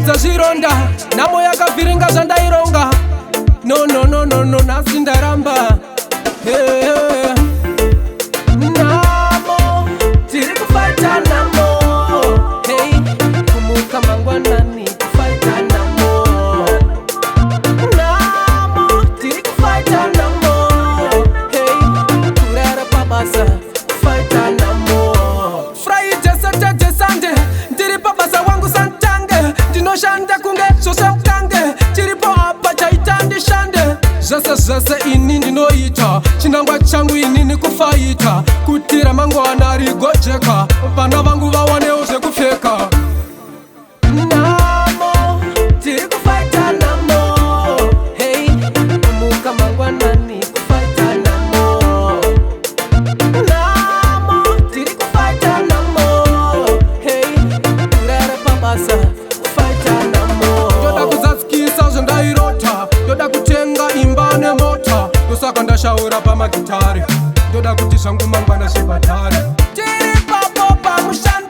ndapedza zvironda nhamo yakavhiringa zvandaironga. No, nhasi ndaramba. Namo tiri kufaita namo. Hey, kumuka mangwanani kufaita namo. Namo tiri kufaita namo. Hey, kurara pabasa kufaita namo. Friday, Saturday, Sunday ndiri pabasa wangu santange. Ndinoshanda kunge zvose ukange. Chiripo apa chaita ndishande. Zvese ini ndinoita. Chinangwa changu inini kufaita. Kuti ramangwana rigojeka. Vana vangu vawanewo zvekupfeka. Namo tiri kufaita namo. Hey, kumuka mangwanani kufaita namo. Namo tiri kufaita namo. Hey, kurara pabasa kufaita namo. Ndoda kuzadzikisa zvandairota. Ndoda kutenga imba nemota. Ndosaka ndashaura pamagitare. Ndoda kuti zvangu mangwana zvibhadhare. Tiri papo pamushando.